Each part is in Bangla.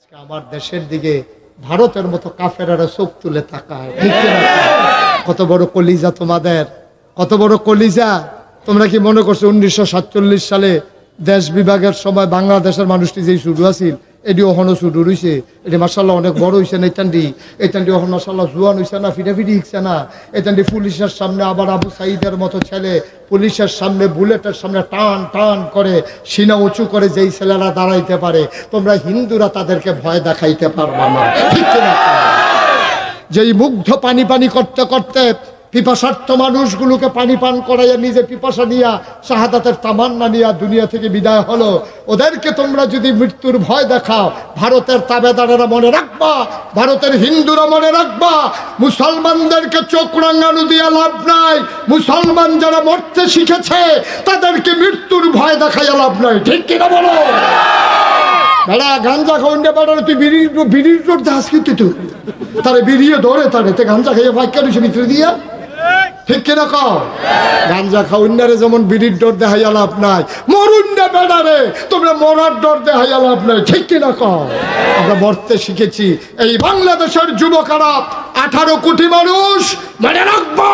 আজকে আমার দেশের দিকে ভারতের মতো কাফেরারা চোখ তুলে তাকায়। কত বড় কলিজা তোমাদের, কত বড় কলিজা। তোমরা কি মনে করছো 1947 সালে দেশ বিভাগের সময় বাংলাদেশের মানুষটি যে শুরু আছিল এটি ওখানে শুরু রয়েছে, এটি মার্শাল্লাহ অনেক বড় হয়েছে না। এতান্ডি ওখানে মার্শাল্লাহ জুয়ান হয়েছে না, ফিটাফিটি হিকছে না। এতান্ডি পুলিশের সামনে আবার আবু সাইদের মতো ছেলে পুলিশের সামনে বুলেটের সামনে টান টান করে সিনা উঁচু করে যেই ছেলেরা দাঁড়াইতে পারে, তোমরা হিন্দুরা তাদেরকে ভয় দেখাইতে পারবা না। ঠিক না? যেই মুগ্ধ পানি পানি করতে করতে পিপাসার্থ মানুষগুলোকে পানি পান করাইয়া নিজে পিপাসা নিয়া শাহাদাতের তামান্না নিয়া দুনিয়া থেকে বিদায় হলো, ওদেরকে তোমরা যদি মৃত্যুর ভয় দেখাও, ভারতের তাবেদারেরা মনে রাখবা, ভারতের হিন্দুরা মনে রাখবা, মুসলমানদেরকে চোখ রাঙানো দিয়া লাভ নাই। মুসলমান যারা মরতে শিখেছে তাদেরকে মৃত্যুর ভয় দেখাইয়া লাভ নাই। ঠিক কিনা বলো? বেড়া গাঞ্জা খাওয়ান্ডে বেড়ারে তুই বিড়ির রোড দাস কিন্তু তুই তারে বিড়িয়ে ধরে তারে তে গাঞ্জা খাইয়া ফাঁকা রয়েছে ভিতরে দিয়া। ঠিক কিনা কও? গাঞ্জা খাওয়ান্ডারে যেমন বিড়ির ডর দেখাইয়া লাভ নাই, মরুন্ডে বেড়ারে তোমরা মরার ডর দেখাইয়া লাভ নাই। ঠিক কিনা কও? আমরা মরতে শিখেছি। এই বাংলাদেশের যুবকেরা 18 কোটি মানুষ মনে রাখবো,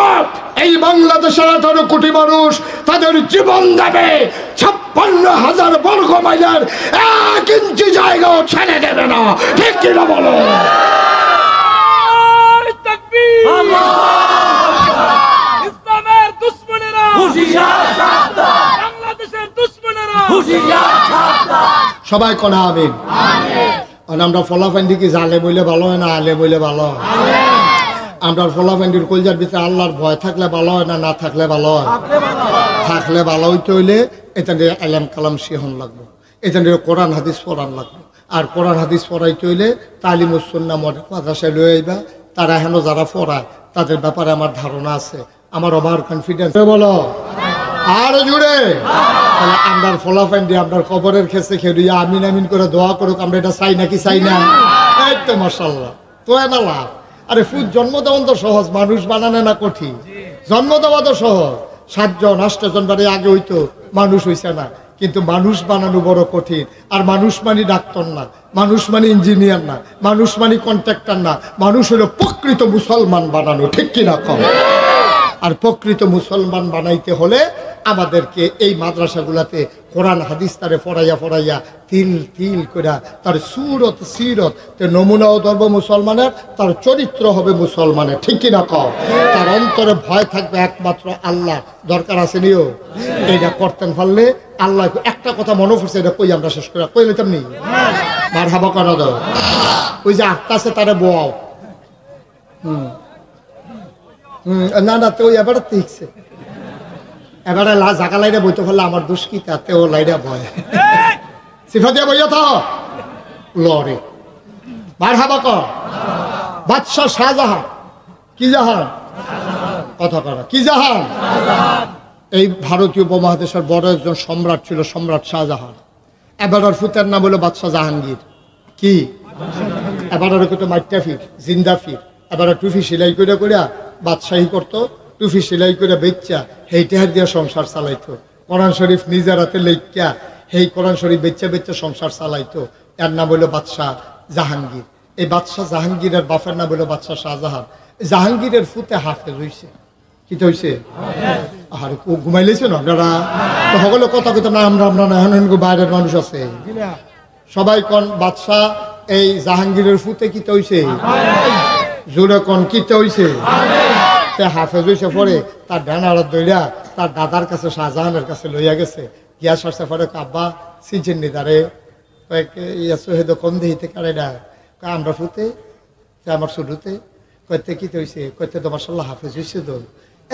এই বাংলাদেশের 18 কোটি মানুষ তাদের জীবন দেবে, 56,000 বর্গ মাইলের 1 ইঞ্চি জায়গাও ছেড়ে দেবে না। ঠিক কিনা বলো? ইসলামের দুশমনেরা বাংলাদেশের দুশমনেরা সবাই কোনা আমিন। আমরা ফলাফান্ডি কি জালে বইলে ভালো হয় না আলে বইলে ভালো হয়? আমরা ফলাফান্ডির কলজার ভিতরে আল্লাহর ভয় থাকলে ভালো হয় না না থাকলে ভালো হয়? থাকলে ভালো হইতে হইলে এটা নিয়ে আলেম কালাম শিহন লাগবে, এটা নিয়ে কোরআন হাদিস পড়ান লাগবে। আর কোরআন হাদিস পড়াইতে হইলে তালিমুস সুন্নাহ মাদ্রাসায় লয়ে আইবা। তারা হেন যারা পড়ায় তাদের ব্যাপারে আমার ধারণা আছে, আমার ওভার কনফিডেন্স। বলো আরো জুড়ে। তাহলে আপনার ফলাফান্ডি আপনার কবরের ক্ষেত্রে খেয়ে আমিন আমিন করে দোয়া করুক, আমরা এটা চাই নাকি চাই না? এই তো মাশাআল্লাহ, তো না লাভ। আরে ফুড জন্ম দেওয়ান তো সহজ, মানুষ বানানো না কঠিন। জন্ম দেওয়া তো সহজ, 7 জন 8 জন বাড়ি আগে হইতো, মানুষ হইছে না। কিন্তু মানুষ বানানো বড় কঠিন। আর মানুষ মানে ডাক্তার না, মানুষ মানে ইঞ্জিনিয়ার না, মানুষ মানে কন্ট্রাক্টর না, মানুষ হলো প্রকৃত মুসলমান বানানো। ঠিক কিনা কম? আর প্রকৃত মুসলমান বানাইতে হলে আমাদেরকে এই মাদ্রাসাগুলাতে কোরআন হাদিস তারে ফরাইয়া ফরাইয়া তিল তিল করে তার সুরত সিরত নমুনাও ধরব মুসলমানের, তার চরিত্র হবে মুসলমানের। ঠিক কিনা কও? তার অন্তরে ভয় থাকবে একমাত্র আল্লাহ। দরকার আছে নিও এইটা করতেন পারলে আল্লাহ। একটা কথা মনে পড়ছে, এটা কই আমরা শেষ করে কই লইতাম নি মারহাবা করা দাও। ওই যে আটটা আছে তারে বোয়াও। না না তো এবারে ঠিকছে, এবারে জাগা লাইনে বইতে পারলে আমার দোষ কি? তাতে ও লাইনে ভয় সিফা দিয়া বইয়া তো লড়ে মারহাবা কর। বাদশাহ শাহজাহান, কি জাহান কথা করা, কি জাহান? এই ভারতীয় উপমহাদেশের বড় একজন সম্রাট ছিল, সম্রাট শাহজাহান। এবারের ফুতের নাম হলো বাদশাহ জাহাঙ্গীর। কি এবারের কত মাইটাফির জিন্দাফির। এবারে টুফি সেলাই করে করে বাদশাহী করতো, টুফি সেলাই করে বেচ্চা হেইটা দিয়ে সংসার চালাইতো। কোরআন শরীফ নিজের হাতে লেখা সেই কোরআন শরীফ বেচ্চা বেচ্চা সংসার চালাইতো। এর নাম হলো বাদশাহ জাহাঙ্গীর। এই বাদশাহ জাহাঙ্গীরের বাপের নাম হলো বাদশাহ শাহজাহান। জাহাঙ্গীরের ফুতে হাফেজ হইছে। কি তো হইছে? আর ঘুমাই লেছে না আপনারা তো সকলে কথা কথা না আমরা আমরা না এখন বাইরের মানুষ আছে সবাই কন বাদশাহ এই জাহাঙ্গীরের ফুতে কি তো হইছে? জোরে কন কি তো হইছে? হাফেজ হইছে পরে তার ডানার দইরা তার দাদার কাছে শাহজাহানের কাছে লইয়া গেছে। গিয়া সরষে পরে আব্বা সিজেন নি তারে হেদ কম দিতে কারেডা আমরা ফুতে আমার শুরুতে কইতে কি হইছে? কইতে তো মাশাআল্লাহ হাফেজ হইছে তো।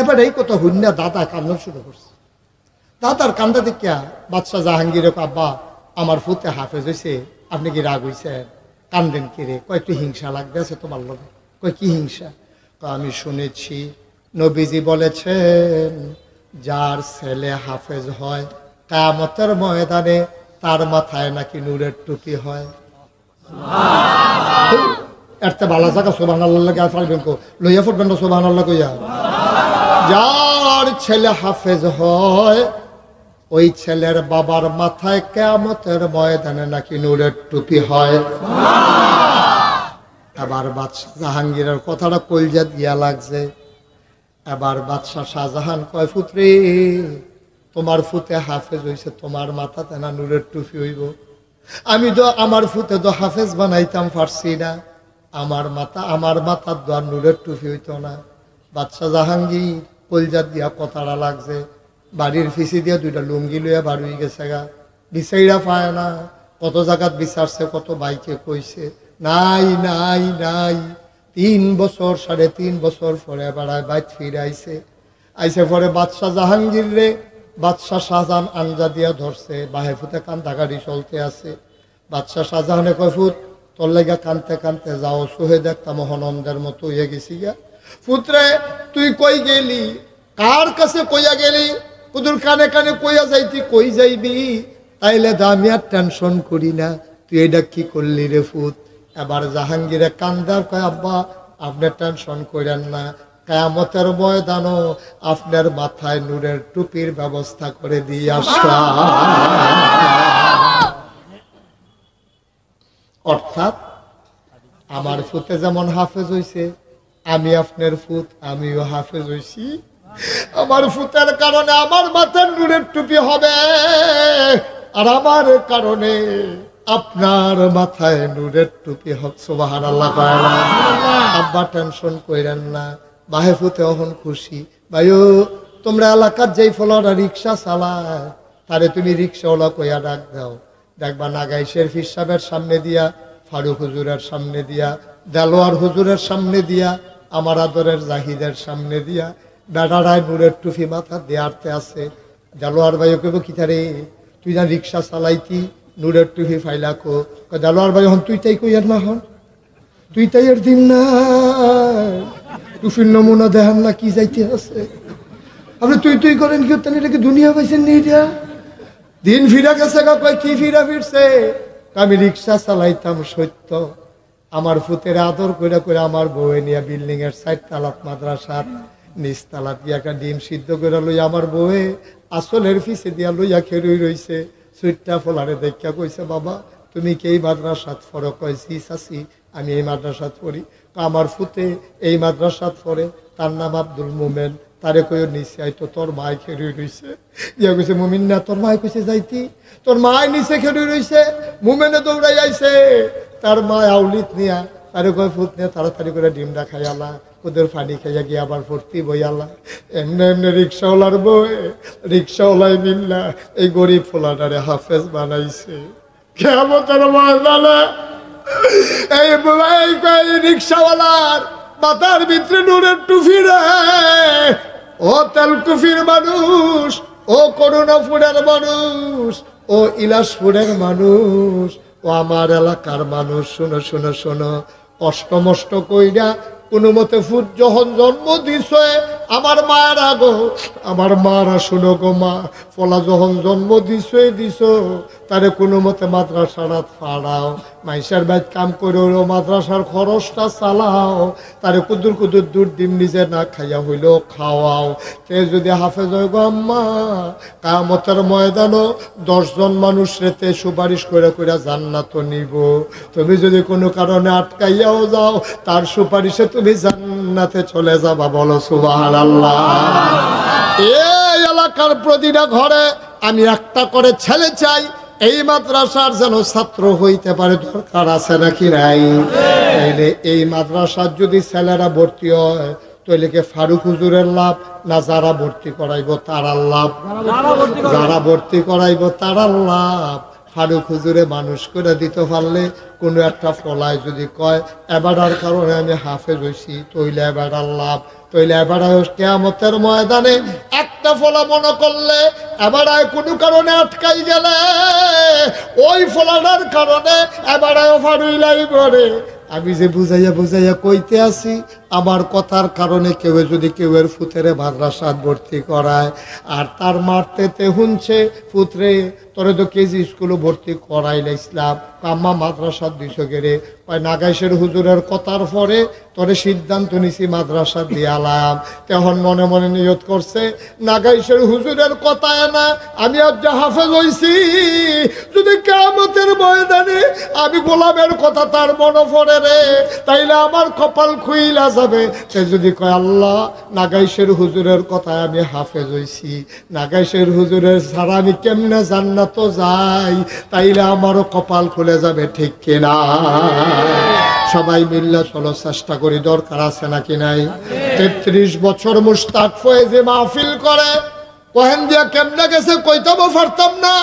এবার এই কথা হুন্না দাদা কান্না শুরু করছে। দাদার কান্দা দেখিয়া বাদশাহ জাহাঙ্গীর আব্বা আমার ফুতে হাফেজ হইছে, আপনি কি রাগ হইছেন? কান্দেন কি রে? কয় একটু হিংসা লাগবে আছে তোমার লোকে। কয় কি হিংসা? আমি শুনেছি নবীজি বলেছেন যার ছেলে হাফেজ হয় কিয়ামতের ময়দানে তার মাথায় নাকি নূরের টুপি হয়। এরতে ভালো জায়গা সুবহানাল্লাহ লাগা ফালবেন কো লইয়া ফুটবেন না সুবহানাল্লাহ কইয়া। যার ছেলে হাফেজ হয় ওই ছেলের বাবার মাথায় কিয়ামতের ময়দানে নাকি নূরের টুপি হয়। এবার বাদশাহ জাহাঙ্গীরের কথাটা কলজা দিয়া লাগছে। এবার বাদশাহ শাহজাহান কয়, পুত্রে তোমার ফুতে হাফেজ হইছে, তোমার মাথাতে না নূরের টুপি হইব? আমি তো আমার ফুতে তো হাফেজ বানাইতাম পারছি না, আমার মাথার তো আর নূরের টুপি হইতো না। বাদশাহ জাহাঙ্গীর কলজা দিয়া কথাটা লাগছে। বাড়ির ফিসি দিয়া দুইটা লুঙ্গি লইয়া বাড়ি গেছে গা, বিচাইরা পায় না। কত জায়গাত বিচারছে, কত বাইকে কইছে, নাই নাই নাই। 3 বছর 3.5 বছর পরে বেড়ায় বাইত ফিরে আইছে পরে বাদশাহ জাহাঙ্গীর রে বাদশাহ শাহজাহান আঞ্জা দিয়া ধরছে, বাহে ফুতে কান্দাকাটি চলতে আছে। বাদশাহ শাহজাহানে কয়, ফুত তোর লেগা কানতে কানতে যাও, সোহে দেখতাম হনন্দের মতো হয়ে গেছি গা। পুত্রে তুই কই গেলি, কার কাছে কইয়া গেলি? কুদুর কানে কানে কইয়া যাইতি, কই যাইবি? তাইলে আমি আর টেনশন করি না, তুই এটা কি করলি রে ফুত? এবার জাহাঙ্গীরে কান্দার কয়, আব্বা আপনি টেনশন করেন না, কিয়ামতের ময়দানও আপনার মাথায় নূরের টুপির ব্যবস্থা করে দিয়ে আসলাম। অর্থাৎ আমার ফুতে যেমন হাফেজ হইছে, আমি আপনার ফুত, আমিও হাফেজ হইছি। আমার ফুতের কারণে আমার মাথার নূরের টুপি হবে, আর আমার কারণে আপনার মাথায় নূরের টুপি হবে। সুবহানাল্লাহ। আব্বা টেনশন কইরেন না, বাহে ফুতে অহন খুশি। ভাইও তোমরা এলাকার যেই ফলারা রিক্সা চালায় তারে তুমি রিক্সাওয়ালা কইয়া ডাক দাও। দেখবা নাগাইশের ফির সাহেবের সামনে দিয়া, ফারুক হুজুরের সামনে দিয়া, দেলোয়ার হুজুরের সামনে দিয়া, আমার আদরের জাহিদের সামনে দিয়া বেড়ারায় নূরের টুপি মাথা দিয়ে আটতে আছে। দেলোয়ার ভাই কেব কিতারে তুই না রিক্সা চালাইতি, নূরের টুপি ফাইলা কো। দেলোয়ার ভাই হন তুই তাই কইয়ার না, হন তুই তাই এর দিন না টুপির নমুনা দেখান না কি যাইতে আছে। আপনি তুই করেন কি তেন, এটাকে দুনিয়া পাইছেন নি? এটা দিন ফিরা গেছে গা। কয় কি ফিরা ফিরছে? আমি রিক্সা চালাইতাম সত্য, আমার ফুতের আদর করে করে আমার বউয়ে নিয়ে বিল্ডিং এর 4 তালাত মাদ্রাসার নিচ তালাত দিয়ে একটা ডিম সিদ্ধ করে লইয়া আমার বউয়ে আসলের ফিসে দিয়া লইয়া খেরুই রইছে। সুইটটা ফোলারে দেখা কইছে, বাবা তুমি কি এই মাদ্রাসাত পড়ো? কইছি চাচি আমি এই মাদ্রাসাত পড়ি। আমার ফুতে এই মাদ্রাসাত পড়ে, তার নাম আব্দুল মোমেন। তারে কই নিচে আইতো, তোর মায় খেরুই রইছে। ইয়া কইছে, মুমিন না, তোর মায় কইছে যাইতি, তোর মায় নিচে খেরুই রইছে। মুমেনে দৌড়াই আইছে, তার মায় আউলিত নিয়া তারে কয়, ফুট নিয়ে তাড়াতাড়ি করে ডিমটা খাইয়ালা, ওদের পানি খাইয়া গিয়ে আবার ভর্তি বইয়ালা। এমনি এমনি রিক্সাওয়ালার বই, রিক্সাওয়ালাই মিল্লা এই গরিব ফোলাটারে হাফেজ বানাইছে। কিয়ামতের ময়দানে এই রিক্সাওয়ালার মাথার ভিতরে নূরের টুপি রে। ও তেলকুফির মানুষ, ও করুণাপুরের মানুষ, ও ইলাসপুরের মানুষ, ও আমার এলাকার মানুষ, শোনো শোনো শোনো। অষ্টমষ্ট কইরা কোনো মতে ফুট যখন জন্ম দিছে আমার মায়ের আগো, আমার মারা শুনো গো মা, ফলা যখন জন্ম দিছ তারে কোনো মতে মাদ্রাসাটা ফাড়াও, মাইসার বাইত কাম করে মাদ্রাসার খরচটা চালাও, তারে কুদুর কুদুর দূর ডিম নিজে না খাইয়া হইলেও খাওয়াও। তে যদি হাফেজ হয় গো আম্মা, কিয়ামতের ময়দানও 10 জন মানুষ রেতে সুপারিশ করে করে জান্নাত নিব। তুমি যদি কোনো কারণে আটকাইয়াও যাও, তার সুপারিশে তুমি জান্নাতে চলে যাবা। বলো সুবহানাল্লাহ। এই এলাকার প্রতিটা ঘরে আমি একটা করে ছেলে চাই, এই মাদ্রাসার যেন ছাত্র হইতে পারে। দরকার আছে নাকি নাই? তাইলে এই মাদ্রাসার যদি ছেলেরা ভর্তি হয়, তাইলে কি ফারুক হুজুরের লাভ না যারা ভর্তি করাইব তারা লাভ? যারা ভর্তি করাইব তারা লাভ। ফারুক হুজুরে মানুষ করে দিতে পারলে কোনো একটা ফলায় যদি কয় এবারার কারণে আমি হাফেজ হইছি, তইলে এবারার লাভ। তইলে এবারায় কিয়ামতের ময়দানে একটা ফলা মনে করলে এবারায় কোনো কারণে আটকাই গেলে ওই ফলাটার কারণে এবারায় ফারুইলাই পড়ে, আমি যে বুঝাইয়া বুঝাইয়া কইতে আসি, আমার কথার কারণে কেউ যদি কেউয়ের ফুতেরে মাদ্রাসাত ভর্তি করায়, আর তার মারতে হুনছে ফুতরে তোরে তো কেজি স্কুলে ভর্তি করাইলে ইসলাম কাম্মা মাদ্রাসাত দিছ গেরে, নাগাইশের হুজুরের কথার পরে তোরে সিদ্ধান্ত নিছি মাদ্রাসা দিয়ালাম। তখন মনে মনে নিয়ত করছে, নাগাইশের হুজুরের কথায় না আমি আজ যে হাফেজ হইছি, যদি কিয়ামতের ময়দানে আমি গোলামের কথা তার মনে পড়ে রে, তাইলে আমার কপাল খুইলা যাবে। সে যদি কয় আল্লাহ নাগাইশের হুজুরের কথায় আমি হাফেজ হইছি, নাগাইশের হুজুরের ছাড়া আমি কেমনে জান্নাত যাই, তাইলে আমারও কপাল খুলে যাবে, ঠিক কিনা? সবাই মিল্লা চলো চেষ্টা করি, দরকার আছে নাকি নাই? 33 বছর মুশতাক ফয়েজে মাহফিল করে, কহেন দিয়া কেমনে গেছে কইতামও পারতাম না।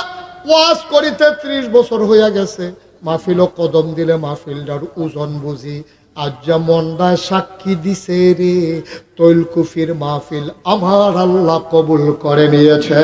ওয়াজ করি 33 বছর হইয়া গেছে, মাহফিলও কদম দিলে মাহফিলটার ওজন বুঝি। আজ যেমনটায় সাক্ষী দিছে রে, তৈলকুফির মাহফিল আমার আল্লাহ কবুল করে নিয়েছে।